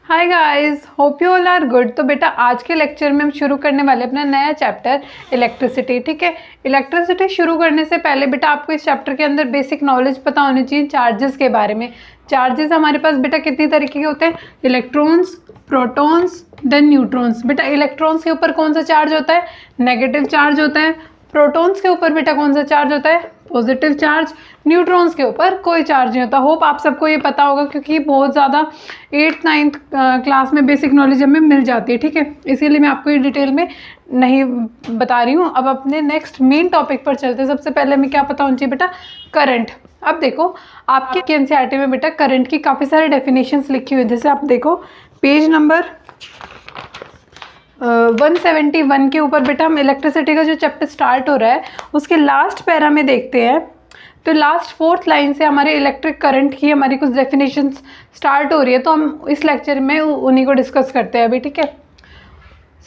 Hi guys, hope you all are good. तो बेटा आज के लेक्चर में हम शुरू करने वाले अपना नया चैप्टर इलेक्ट्रिसिटी। ठीक है, इलेक्ट्रिसिटी शुरू करने से पहले बेटा आपको इस चैप्टर के अंदर बेसिक नॉलेज पता होनी चाहिए चार्जेस के बारे में। चार्जेस हमारे पास बेटा कितनी तरीके के होते हैं? Electrons, protons, then neutrons. बेटा इलेक्ट्रॉन्स के ऊपर कौन सा चार्ज होता है? नेगेटिव चार्ज होता है। प्रोटॉन्स के ऊपर बेटा कौन सा चार्ज होता है? Positive charge. न्यूट्रॉन्स के ऊपर कोई चार्ज नहीं होता। होप आप सबको ये पता होगा क्योंकि बहुत ज़्यादा 8th-9th क्लास में बेसिक नॉलेज हमें मिल जाती है। ठीक है, इसीलिए मैं आपको ये डिटेल में नहीं बता रही हूँ। अब अपने नेक्स्ट मेन टॉपिक पर चलते हैं। सबसे पहले हमें क्या पता होना चाहिए बेटा? करंट। अब देखो आपके एनसीईआरटी में बेटा करंट की काफ़ी सारी डेफिनेशंस लिखी हुई है। जैसे आप देखो पेज नंबर 171 के ऊपर बेटा हम इलेक्ट्रिसिटी का जो चैप्टर स्टार्ट हो रहा है उसके लास्ट पैरा में देखते हैं। तो लास्ट 4th लाइन से हमारे इलेक्ट्रिक करंट की हमारी कुछ डेफिनेशंस स्टार्ट हो रही है, तो हम इस लेक्चर में उन्हीं को डिस्कस करते हैं अभी। ठीक है,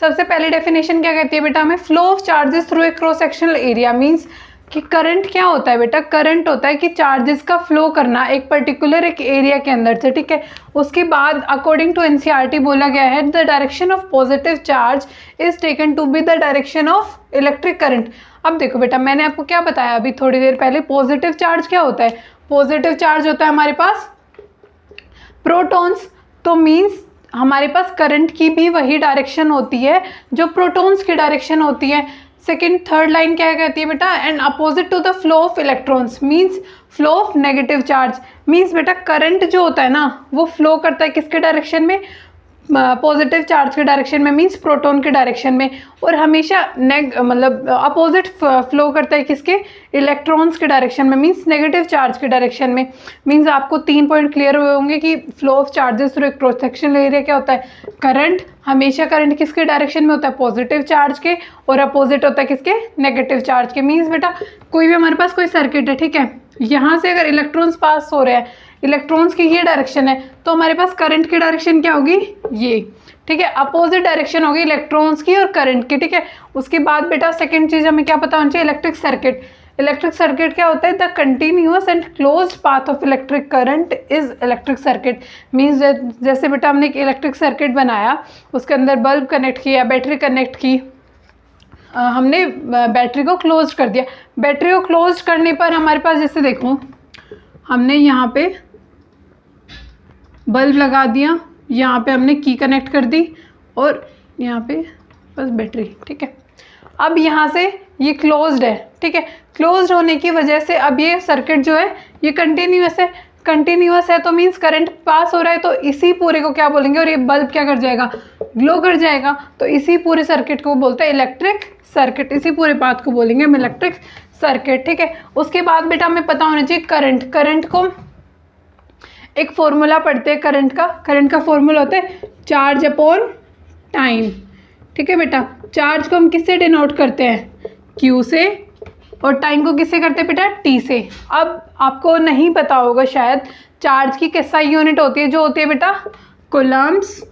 सबसे पहले डेफिनेशन क्या कहती है बेटा हमें? Flow of charges through a cross sectional area. Means कि करंट क्या होता है बेटा? करंट होता है कि चार्जेस का फ्लो करना एक पर्टिकुलर एक एरिया के अंदर से। ठीक है, उसके बाद अकॉर्डिंग टू एनसीईआरटी बोला गया है the direction of positive charge is taken to be the direction of electric current. अब देखो बेटा मैंने आपको क्या बताया अभी थोड़ी देर पहले? पॉजिटिव चार्ज क्या होता है? पॉजिटिव चार्ज होता है हमारे पास प्रोटॉन्स। तो मीन्स हमारे पास करंट की भी वही डायरेक्शन होती है जो प्रोटॉन्स की डायरेक्शन होती है। सेकेंड थर्ड लाइन क्या कहती है बेटा? And opposite to the flow of electrons means flow of negative charge. Means बेटा करंट जो होता है ना वो फ्लो करता है किसके डायरेक्शन में? पॉजिटिव चार्ज के डायरेक्शन में, मीन्स प्रोटॉन के डायरेक्शन में। और हमेशा मतलब अपोजिट फ्लो करता है किसके? इलेक्ट्रॉन्स के डायरेक्शन में, मीन्स नेगेटिव चार्ज के डायरेक्शन में। मीन्स आपको 3 पॉइंट क्लियर हुए होंगे कि फ्लो ऑफ चार्जेस थ्रू एक क्रॉस सेक्शनल एरिया क्या होता है? करंट। हमेशा करंट किसके डायरेक्शन में होता है? पॉजिटिव चार्ज के। और अपोजिट होता है किसके? नेगेटिव चार्ज के। मीन्स बेटा कोई भी हमारे पास कोई सर्किट है, ठीक है, यहाँ से अगर इलेक्ट्रॉन्स पास हो रहे हैं, इलेक्ट्रॉन्स की ये डायरेक्शन है, तो हमारे पास करंट की डायरेक्शन क्या होगी? ये। ठीक है, अपोजिट डायरेक्शन होगी इलेक्ट्रॉन्स की और करंट की। ठीक है, उसके बाद बेटा सेकंड चीज़ हमें क्या पता होना चाहिए? Electric circuit. इलेक्ट्रिक सर्किट क्या होता है? The continuous and closed path of electric current is electric circuit. Means जैसे बेटा हमने एक इलेक्ट्रिक सर्किट बनाया, उसके अंदर बल्ब कनेक्ट किया, बैटरी कनेक्ट की, हमने बैटरी को क्लोज कर दिया। बैटरी को क्लोज करने पर हमारे पास जैसे देखो हमने यहाँ पे बल्ब लगा दिया, यहाँ पे हमने की कनेक्ट कर दी और यहाँ पे बस बैटरी। ठीक है, अब यहाँ से ये क्लोज्ड है। ठीक है, क्लोज्ड होने की वजह से अब ये सर्किट जो है ये कंटिन्यूअस है। कंटिन्यूअस है तो मीन्स करंट पास हो रहा है, तो इसी पूरे को क्या बोलेंगे? और ये बल्ब क्या कर जाएगा? ग्लो कर जाएगा। तो इसी पूरे सर्किट को बोलते हैं इलेक्ट्रिक सर्किट। इसी पूरे बात को बोलेंगे हम इलेक्ट्रिक सर्किट। ठीक है, उसके बाद बेटा हमें पता होना चाहिए करंट। करंट को एक फॉर्मूला पढ़ते हैं करंट का। करंट का फॉर्मूला होता है चार्ज अपॉन टाइम। ठीक है बेटा, चार्ज को हम किससे डिनोट करते हैं? Q से। और टाइम को किससे करते हैं बेटा? T से। अब आपको नहीं पता होगा शायद चार्ज की कैसा यूनिट होती है? जो होती है बेटा कूलम्ब्स।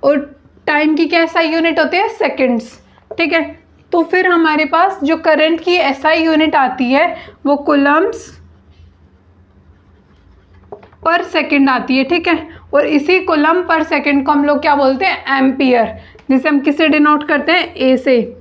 और टाइम की कैसा यूनिट होती है? सेकंड्स। ठीक है, तो फिर हमारे पास जो करंट की SI यूनिट आती है वो कूलम्ब्स पर सेकंड आती है। ठीक है, और इसी कूलम पर सेकंड को हम लोग क्या बोलते हैं? एम्पियर। जिसे हम किससे डिनोट करते हैं? A से।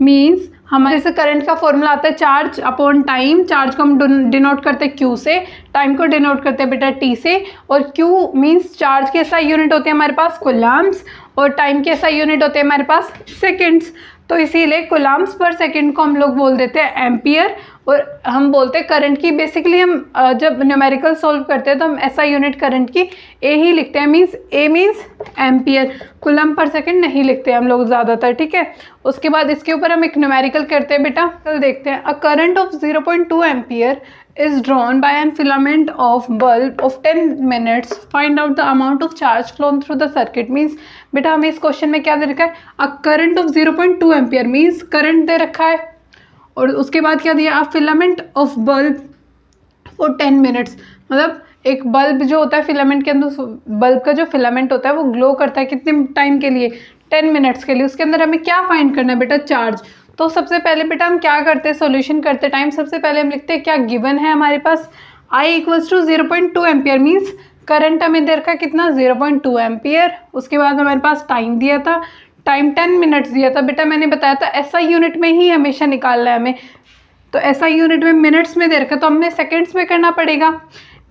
मीन्स हमारे से करंट का फॉर्मूला आता है चार्ज अपॉन टाइम। चार्ज को हम डिनोट करते हैं Q से, टाइम को डिनोट करते हैं बेटा T से। और Q मीन्स चार्ज की SI यूनिट होती है हमारे पास कूलम्ब्स और टाइम की SI यूनिट होती है हमारे पास सेकंड्स। तो इसीलिए कूलम्ब्स पर सेकंड को हम लोग बोल देते हैं एम्पियर। और हम बोलते हैं करंट की बेसिकली हम जब न्यूमेरिकल सॉल्व करते हैं तो हम SI यूनिट करंट की A ही लिखते हैं। Means A means ampere, coulomb per second नहीं लिखते हम लोग ज़्यादातर। ठीक है, उसके बाद इसके ऊपर हम एक न्यूमेरिकल करते हैं बेटा। कल देखते हैं। A current of 0.2 ampere is drawn by an filament of bulb of 10 minutes. Find out the amount of charge flown through the circuit. Means बेटा हमें इस क्वेश्चन में क्या दे रखा है? A current of 0.2 ampere means current दे रखा है। और उसके बाद क्या दिया? A filament of bulb for 10 minutes। मतलब एक बल्ब जो होता है फिलामेंट के अंदर, बल्ब का जो फिलामेंट होता है वो ग्लो करता है कितने टाइम के लिए? 10 मिनट्स के लिए। उसके अंदर हमें क्या फाइंड करना है बेटा? चार्ज। तो सबसे पहले बेटा हम क्या करते हैं? सॉल्यूशन करते टाइम सबसे पहले हम लिखते हैं क्या गिवन है हमारे पास? I equals to 0.2 ampere means current हमें दे रखा कितना 0.2 एम्पियर। उसके बाद हमारे पास टाइम दिया था, टाइम 10 मिनट्स दिया था। बेटा मैंने बताया था ऐसा यूनिट में ही हमेशा निकालना है हमें, तो ऐसा यूनिट में मिनट्स में दे रखा तो हमने सेकेंड्स में करना पड़ेगा।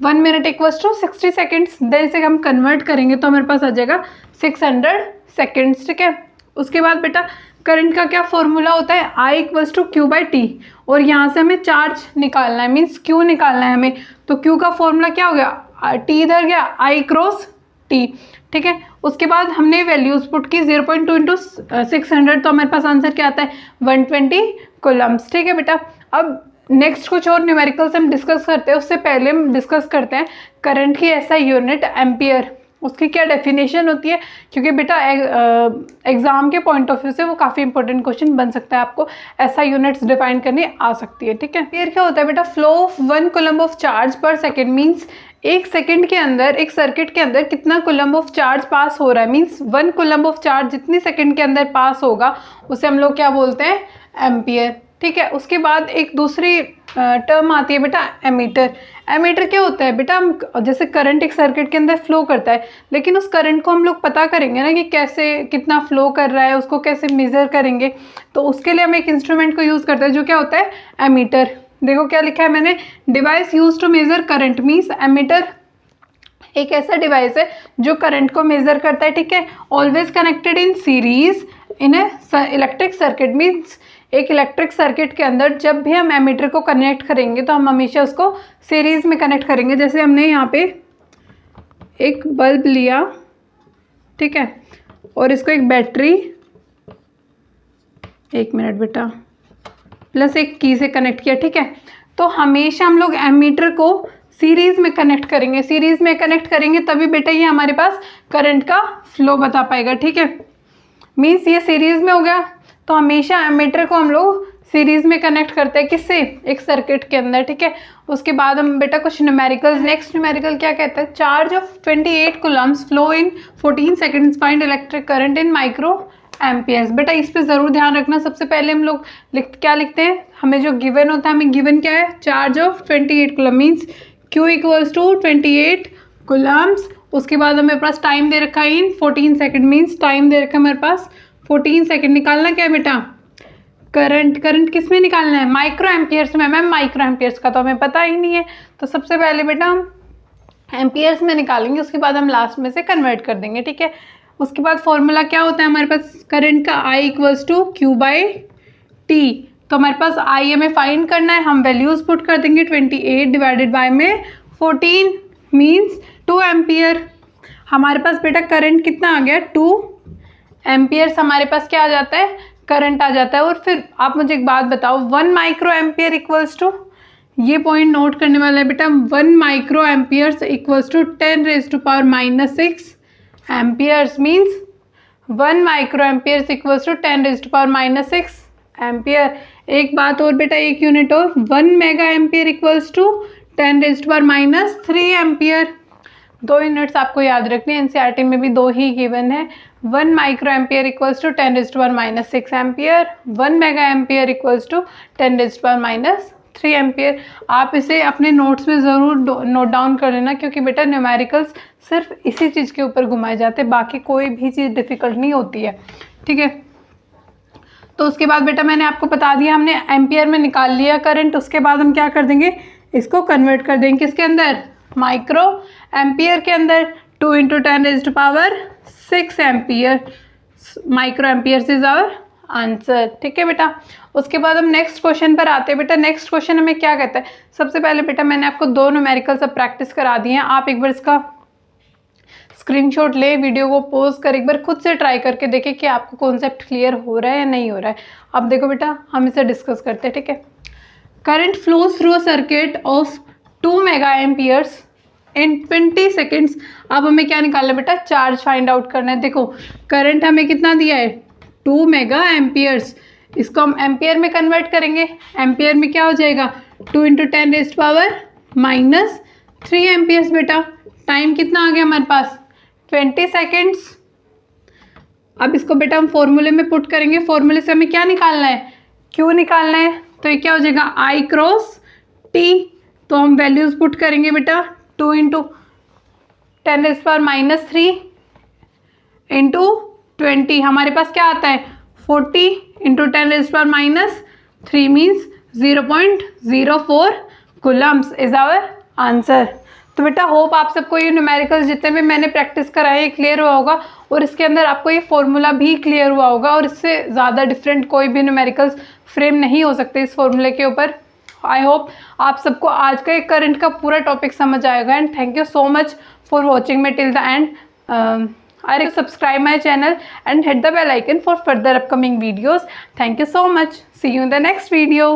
1 minute equals to 60 seconds. Then से हम कन्वर्ट करेंगे तो हमारे पास आ जाएगा 600 सेकेंड्स। ठीक है, उसके बाद बेटा करंट का क्या फॉर्मूला होता है, I equals to Q by T, और यहाँ से हमें चार्ज निकालना है, मीन्स क्यू निकालना है हमें। तो क्यू का फॉर्मूला क्या हो गया, टी इधर गया I क्रॉस टी। ठीक है, उसके बाद हमने वैल्यूज पुट की 0.2 इंटू 600, तो हमारे पास आंसर क्या आता है 120 कूलम्स। ठीक है बेटा, अब नेक्स्ट कुछ और न्यूमेरिकल्स हम डिस्कस करते हैं, उससे पहले हम डिस्कस करते हैं करंट की ऐसा यूनिट एम्पियर, उसकी क्या डेफिनेशन होती है, क्योंकि बेटा एग्जाम के पॉइंट ऑफ व्यू से वो काफ़ी इंपॉर्टेंट क्वेश्चन बन सकता है, आपको ऐसा यूनिट्स डिफाइन करनी आ सकती है। ठीक है, एम्पियर क्या होता है बेटा, flow of 1 coulomb of charge पर सेकेंड, मीन्स एक सेकेंड के अंदर एक सर्किट के अंदर कितना कूलम ऑफ चार्ज पास हो रहा है, मीन्स 1 कूलम ऑफ चार्ज जितनी सेकेंड के अंदर पास होगा उसे हम लोग क्या बोलते हैं, एम्पियर। ठीक है, उसके बाद एक दूसरी टर्म आती है बेटा एमीटर। एमीटर क्या होता है बेटा, हम जैसे करंट एक सर्किट के अंदर फ्लो करता है, लेकिन उस करंट को हम लोग पता करेंगे ना कि कैसे कितना फ्लो कर रहा है, उसको कैसे मेज़र करेंगे, तो उसके लिए हम एक इंस्ट्रूमेंट को यूज़ करते हैं जो क्या होता है एमीटर। देखो क्या लिखा है मैंने, device use to measure current, means ammeter एक ऐसा डिवाइस है जो करंट को मेजर करता है। ठीक है, always connected in series in A electric circuit, means एक इलेक्ट्रिक सर्किट के अंदर जब भी हम एमीटर को कनेक्ट करेंगे तो हम हमेशा उसको सीरीज में कनेक्ट करेंगे। जैसे हमने यहाँ पे एक बल्ब लिया, ठीक है, और इसको एक बैटरी, 1 मिनट बेटा, प्लस एक की से कनेक्ट किया। ठीक है, तो हमेशा हम लोग एमीटर को सीरीज में कनेक्ट करेंगे, सीरीज में कनेक्ट करेंगे तभी बेटा ये हमारे पास करंट का फ्लो बता पाएगा। ठीक है, मीन्स ये सीरीज में हो गया, तो हमेशा एमीटर को हम लोग सीरीज में कनेक्ट करते हैं, किससे, एक सर्किट के अंदर। ठीक है, उसके बाद हम बेटा कुछ न्यूमेरिकल्स, नेक्स्ट न्यूमेरिकल क्या कहता है, charge of 28 Coulomb's flow in 14 seconds, find electric current in micro amperes. बेटा इस पे ज़रूर ध्यान रखना, सबसे पहले हम लोग क्या लिखते हैं, हमें जो गिवन होता है, हमें गिवन क्या है, charge of 28 coulomb, means Q equals to 28 coulombs. उसके बाद हमें पास टाइम दे रखा है इन 14 सेकेंड, मीन्स टाइम दे रखा है हमारे पास 14 सेकेंड। निकालना क्या है बेटा, करंट, करंट किस में निकालना है, माइक्रो एम्पियर्स में। मैम माइक्रो एम्पियर्स का तो हमें पता ही नहीं है, तो सबसे पहले बेटा हम एम्पियर्स में निकालेंगे, उसके बाद हम लास्ट में से कन्वर्ट कर देंगे। ठीक है, उसके बाद फॉर्मूला क्या होता है हमारे पास करंट का, I equals to Q by T. तो हमारे पास I हमें फाइंड करना है, हम वैल्यूज पुट कर देंगे, 28 डिवाइडेड बाय में 14 मीन्स 2 एम्पियर। हमारे पास बेटा करंट कितना आ गया, 2 एम्पियर्स हमारे पास क्या आ जाता है, करंट आ जाता है। और फिर आप मुझे एक बात बताओ, 1 माइक्रो एम्पियर इक्वल्स टू, ये पॉइंट नोट करने वाला है बेटा, 1 micro amperes equals to 10⁻⁻6 amperes, means 1 micro amperes equals to 10⁻⁻6 ampere. एक बात और बेटा, एक यूनिट और, 1 mega ampere equals to 10⁻³ ampere. 2 units आपको याद रखनी है, एनसीईआरटी में भी 2 ही गिवन है। 1 micro ampere equals to 10⁻⁻6 ampere, 1 mega ampere equals to 10⁻³ ampere. आप इसे अपने नोट्स में ज़रूर नोट डाउन कर लेना, क्योंकि बेटा न्यूमेरिकल्स सिर्फ इसी चीज़ के ऊपर घुमाए जाते हैं, बाकी कोई भी चीज़ डिफ़िकल्ट नहीं होती है। ठीक है, तो उसके बाद बेटा मैंने आपको बता दिया, हमने एम्पियर में निकाल लिया करंट। उसके बाद हम क्या कर देंगे, इसको कन्वर्ट कर देंगे किसके अंदर, माइक्रो एम्पियर के अंदर। 2 × 10⁻6 ampere micro amperes is our answer. ठीक है बेटा, उसके बाद हम नेक्स्ट क्वेश्चन पर आते हैं। बेटा नेक्स्ट क्वेश्चन हमें क्या कहता है, सबसे पहले बेटा मैंने आपको 2 न्यूमेरिकल सब प्रैक्टिस करा दिए हैं, आप एक बार इसका स्क्रीनशॉट ले, वीडियो को पॉज कर एक बार खुद से ट्राई करके देखें कि आपको कॉन्सेप्ट क्लियर हो रहा है या नहीं हो रहा है। अब देखो बेटा हम इसे डिस्कस करते हैं। ठीक है, current flows through a circuit of 2 mega amperes in 20 seconds. अब हमें क्या निकालना है बेटा, चार्ज फाइंड आउट करना है। देखो करंट हमें कितना दिया है, 2 मेगा एम्पियर्स, इसको हम एम्पियर में कन्वर्ट करेंगे। एम्पियर में क्या हो जाएगा, 2 × 10⁻³ एम्पियर्स। बेटा टाइम कितना आ गया हमारे पास, 20 सेकेंड्स। अब इसको बेटा हम फॉर्मूले में पुट करेंगे, फॉर्मूले से हमें क्या निकालना है, क्यू निकालना है। तो ये क्या हो जाएगा, I क्रॉस टी। तो हम वैल्यूज पुट करेंगे बेटा, 2 × 10⁻³ इंटू 20, हमारे पास क्या आता है 40 into 10⁻³ means 0.04 coulombs is our answer. तो बेटा होप आप सबको ये न्यूमेरिकल्स जितने भी मैंने प्रैक्टिस कराए ये क्लियर हुआ होगा और इसके अंदर आपको ये फॉर्मूला भी क्लियर हुआ होगा और इससे ज़्यादा डिफरेंट कोई भी न्यूमेरिकल्स फ्रेम नहीं हो सकते इस फॉर्मूले के ऊपर। आई होप आप सबको आज का एक करंट का पूरा टॉपिक समझ आएगा and thank you so much for watching me till the end. I subscribe my channel and hit the bell icon for further upcoming videos. Thank you so much. See you in the next video.